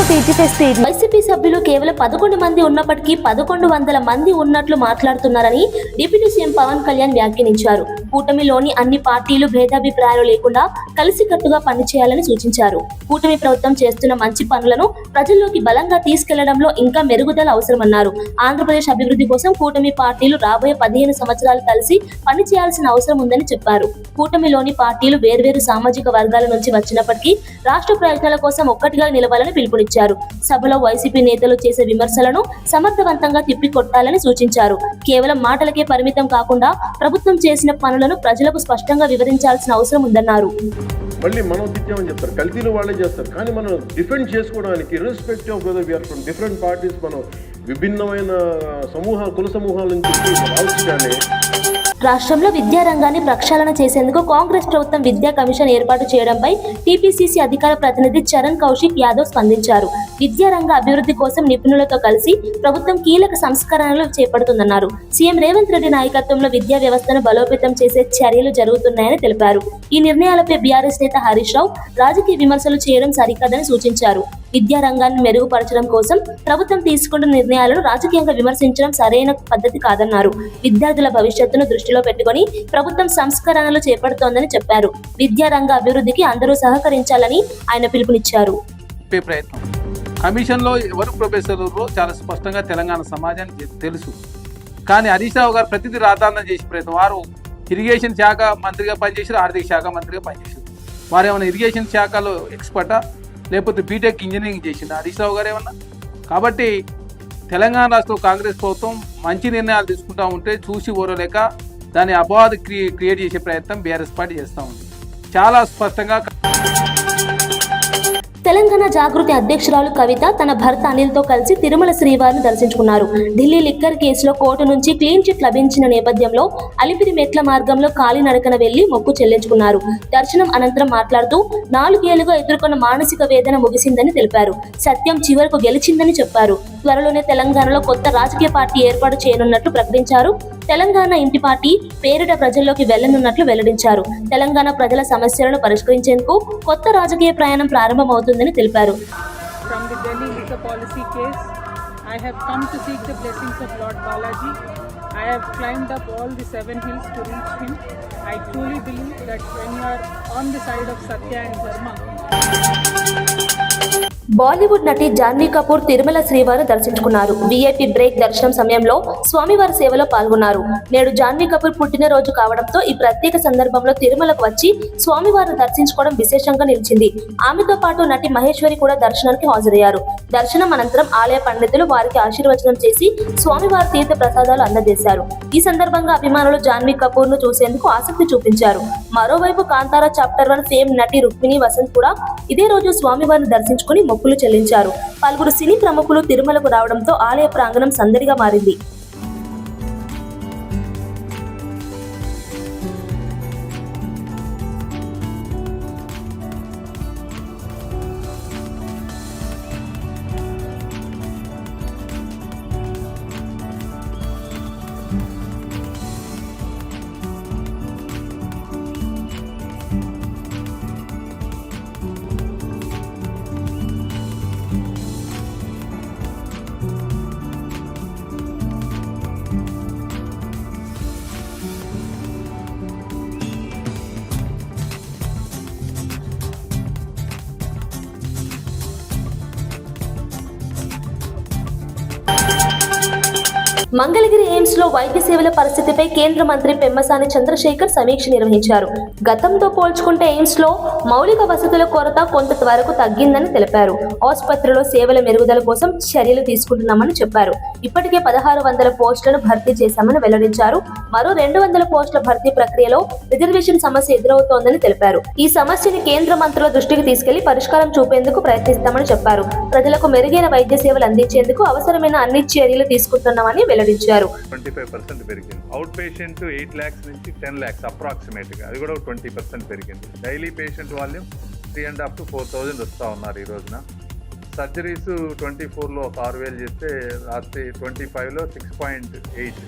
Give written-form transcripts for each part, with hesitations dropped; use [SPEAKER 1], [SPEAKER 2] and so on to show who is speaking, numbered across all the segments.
[SPEAKER 1] YCP సభ్యులు కేవలం 11 మంది ఉన్నప్పటికీ 1100 మంది ఉన్నట్లు మాట్లాడుతున్నారని డిప్యూటీ సీఎం పవన్ కళ్యాణ్ వ్యాఖ్యానించారు. కూటమిలోని అన్ని పార్టీలు భేదాభిప్రాయాలు లేకుండా కలిసికట్టుగా పనిచేయాలని సూచించారు. కూటమి ప్రభుత్వం చేస్తున్న మంచి పనులను ప్రజల్లోకి బలంగా తీసుకెళ్లడంలో ఇంకా మెరుగుదల అవసరమన్నారు. ఆంధ్రప్రదేశ్ అభివృద్ధి కోసం కూటమి పార్టీలు రాబోయే 15 సంవత్సరాలు కలిసి పనిచేయాల్సిన అవసరం ఉందని చెప్పారు. కూటమిలోని పార్టీలు వేర్వేరు సామాజిక వర్గాల నుంచి వచ్చినప్పటికీ రాష్ట్ర ప్రయోజనాల కోసం ఒక్కటిగా నిలవాలని పిలుపునిచ్చారు. సభలో వైసీపీ నేతలు చేసే విమర్శలను సమర్థవంతంగా తిప్పికొట్టాలని సూచించారు. కేవలం మాటలకే పరిమితం కాకుండా ప్రభుత్వం చేసిన పనులను ప్రజలకు స్పష్టంగా వివరించాల్సిన అవసరం ఉందన్నారు.
[SPEAKER 2] మళ్ళీ మనం తిట్టామని చెప్తారు, కల్తీలు వాళ్ళే చేస్తారు. కానీ మనం డిఫెండ్ చేసుకోవడానికి irrespective of whether we are from different parties, మనం విభిన్నమైన కుల సమూహాల నుంచి రావచ్చుగానే
[SPEAKER 1] రాష్ట్రంలో విద్యారంగాన్ని ప్రక్షాళన చేసేందుకు కాంగ్రెస్ ప్రభుత్వం విద్యా కమిషన్ ఏర్పాటు చేయడంపై టీపీసీసీ అధికార ప్రతినిధి చరణ్ కౌశిక్ యాదవ్ స్పందించారు. విద్యారంగ అభివృద్ధి కోసం నిపుణులతో కలిసి ప్రభుత్వం కీలక సంస్కరణలు చేపడుతుందన్నారు. సీఎం రేవంత్ రెడ్డి నాయకత్వంలో విద్యా వ్యవస్థను బలోపేతం చేసే చర్యలు జరుగుతున్నాయని తెలిపారు. ఈ నిర్ణయాలపై బీఆర్ఎస్ నేత హరీష్ రావు రాజకీయ విమర్శలు చేయడం సరికాదని సూచించారు. విద్యారంగాన్ని మెరుగుపరచడం కోసం ప్రభుత్వం తీసుకుంటున్న నిర్ణయాలను రాజకీయంగా విమర్శించడం సరైన పద్ధతి కాదన్నారు. విద్యార్థుల భవిష్యత్తును దృష్టిలో పెట్టుకుని ప్రభుత్వం సంస్కరణలు చేపడుతోందని చెప్పారు. విద్యారంగ అభివృద్ధికి అందరూ సహకరించాలని ఆయన పిలుపునిచ్చారు.
[SPEAKER 3] కమిషన్లో ఎవరు ప్రొఫెసర్లు చాలా స్పష్టంగా తెలంగాణ సమాజానికి తెలుసు. కానీ హరీష్ రావు గారు ప్రతిదీ రాద్ధాంతం చేసే ప్రయత్నం. వారు ఇరిగేషన్ శాఖ మంత్రిగా పనిచేసారు, ఆర్థిక శాఖ మంత్రిగా పనిచేశారు. వారు ఏమైనా ఇరిగేషన్ శాఖలో ఎక్స్పర్టా, లేకపోతే బీటెక్ ఇంజనీరింగ్ చేసింది హరీష్ రావు గారు ఏమన్నా? కాబట్టి తెలంగాణ రాష్ట్రంలో కాంగ్రెస్ ప్రభుత్వం మంచి నిర్ణయాలు తీసుకుంటూ ఉంటే చూసి ఓరలేక దాని అపవాదు క్రియేట్ చేసే ప్రయత్నం బీఆర్ఎస్ పార్టీ చేస్తూ ఉంది. చాలా స్పష్టంగా
[SPEAKER 1] తెలంగాణ జాగృతి అధ్యక్షురాలు కవిత తన భర్త అనిల్తో కలిసి తిరుమల శ్రీవారిని దర్శించుకున్నారు. ఢిల్లీ లిక్కర్ కేసులో కోర్టు నుంచి క్లీన్ చిట్ లభించిన నేపథ్యంలో అలిపిరి మెట్ల మార్గంలో కాలినడకన వెళ్లి మొక్కు చెల్లించుకున్నారు. దర్శనం అనంతరం మాట్లాడుతూ 4 ఏళ్లుగా ఎదుర్కొన్న మానసిక వేదన ముగిసిందని తెలిపారు. సత్యం చివరకు గెలిచిందని చెప్పారు. త్వరలోనే తెలంగాణలో కొత్త రాజకీయ పార్టీ ఏర్పాటు చేయనున్నట్లు ప్రకటించారు. తెలంగాణ ఇంటి పార్టీ పేరిట ప్రజల్లోకి వెళ్లనున్నట్లు వెల్లడించారు. తెలంగాణ ప్రజల సమస్యలను పరిష్కరించేందుకు కొత్త రాజకీయ ప్రయాణం ప్రారంభమవుతుందని తెలిపారు.
[SPEAKER 4] From the Delhi liquor policy case, I have come to seek the blessings of Lord Balaji. I have climbed up all the 7 hills to reach him. I truly believe that when you are on the side of Satya and Dharma,
[SPEAKER 1] Bollywood నటి జాన్వీ కపూర్ తిరుమల శ్రీవారిని దర్శించుకున్నారు. VIP break దర్శనం సమయంలో స్వామివారి సేవలో పాల్గొన్నారు. నేడు జాన్వీ కపూర్ పుట్టినరోజు కావడంతో ఈ ప్రత్యేక సందర్భంలో తిరుమలకు వచ్చి స్వామివారిని దర్శించుకోవడం విశేషంగా నిలిచింది. ఆమెతో పాటు నటి మహేశ్వరి కూడా దర్శనానికి హాజరయ్యారు. దర్శనం అనంతరం ఆలయ పండితులు వారికి ఆశీర్వచనం చేసి స్వామివారి తీర్థ ప్రసాదాలు అందజేశారు. ఈ సందర్భంగా అభిమానులు జాన్వీ కపూర్ ను చూసేందుకు ఆసక్తి చూపించారు. మరోవైపు కాంతారా చాప్టర్ 1 ఫేమ్ నటి రుక్మిణి వసంత్ కూడా ఇదే రోజు స్వామివారిని దర్శించుకుని మొక్కులు చెల్లించారు. పలువురు సినీ ప్రముఖులు తిరుమలకు రావడంతో ఆలయ ప్రాంగణం సందడిగా మారింది. మంగళగిరి ఎయిమ్స్ లో వైద్య సేవల పరిస్థితిపై కేంద్ర మంత్రి పెమ్మసాని చంద్రశేఖర్ సమీక్ష నిర్వహించారు. గతంతో పోల్చుకుంటే ఎయిమ్స్ లో మౌలిక వసతుల కొరత కొంత వరకు తగ్గిందని తెలిపారు. ఆసుపత్రిలో సేవల మెరుగుదల కోసం చర్యలు తీసుకుంటున్నామని చెప్పారు. ఇప్పటికే 1600 పోస్టులను భర్తీ చేశామని వెల్లడించారు. మరో 200 పోస్టుల భర్తీ ప్రక్రియలో రిజర్వేషన్ సమస్య ఎదురవుతోందని తెలిపారు. ఈ సమస్యని కేంద్ర మంత్రుల దృష్టికి తీసుకెళ్లి పరిష్కారం చూపేందుకు ప్రయత్నిస్తామని చెప్పారు. ప్రజలకు మెరుగైన వైద్య సేవలు అందించేందుకు అవసరమైన అన్ని చర్యలు తీసుకుంటున్నామని వెల్లడించారు.
[SPEAKER 5] 25% పెరిగింది. అవుట్ పేషెంట్ 8 lakhs నుంచి 10 lakhs అప్రాక్సిమేట్ గా, అది కూడా 20% పెరిగింది. డైలీ పేషెంట్ వాల్యూమ్ 3,500 to 4,000 వస్తూ ఉన్నారు ఈ రోజున. సర్జరీస్ 24లో 6,000 చేస్తే రాత్రి 25లో 6.8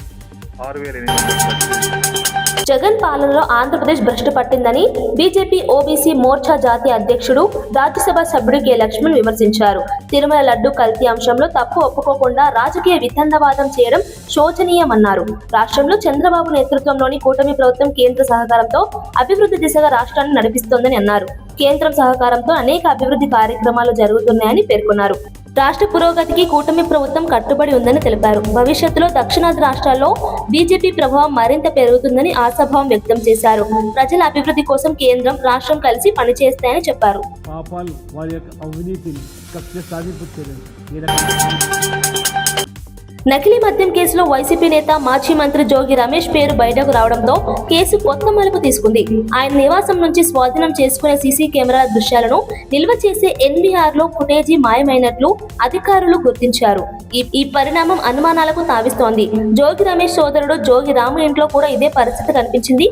[SPEAKER 5] 6,800.
[SPEAKER 1] జగన్ పాలనలో ఆంధ్రప్రదేశ్ భ్రష్టు పట్టిందని బీజేపీ ఓబీసీ మోర్చా జాతీయ అధ్యక్షుడు రాజ్యసభ సభ్యుడు కె లక్ష్మణ్ విమర్శించారు. తిరుమల లడ్డు కల్తీ అంశంలో తప్పు ఒప్పుకోకుండా రాజకీయ వితండవాదం చేయడం శోచనీయమన్నారు. రాష్ట్రంలో చంద్రబాబు నేతృత్వంలోని కూటమి ప్రభుత్వం కేంద్ర సహకారంతో అభివృద్ధి దిశగా రాష్ట్రాన్ని నడిపిస్తోందని అన్నారు. కేంద్రం సహకారంతో అనేక అభివృద్ధి కార్యక్రమాలు జరుగుతున్నాయని పేర్కొన్నారు. రాష్ట్ర పురోగతికి కూటమి ప్రభుత్వం కట్టుబడి ఉందని తెలిపారు. భవిష్యత్తులో దక్షిణాది రాష్ట్రాల్లో బీజేపీ ప్రభావం మరింత పెరుగుతుందని ఆశాభావం వ్యక్తం చేశారు. ప్రజల అభివృద్ధి కోసం కేంద్రం, రాష్ట్రం కలిసి పనిచేస్తాయని చెప్పారు.
[SPEAKER 6] పాపాలు వారి యొక్క అవినీతిని కక్ష సాధింపు
[SPEAKER 1] నకిలీ మద్యం కేసులో వైసీపీ నేత మాజీ మంత్రి జోగి రమేష్ పేరు బయటకు రావడంతో కేసు కొత్త మలుపు తీసుకుంది. ఆయన నివాసం నుంచి స్వాధీనం చేసుకునే సీసీ కెమెరా దృశ్యాలను నిల్వ చేసే ఎన్బీఆర్ లో ఫుటేజీ మాయమైనట్లు అధికారులు గుర్తించారు. ఈ పరిణామం అనుమానాలకు తావిస్తోంది. జోగి రమేష్ సోదరుడు జోగి రాము ఇంట్లో కూడా ఇదే పరిస్థితి కనిపించింది.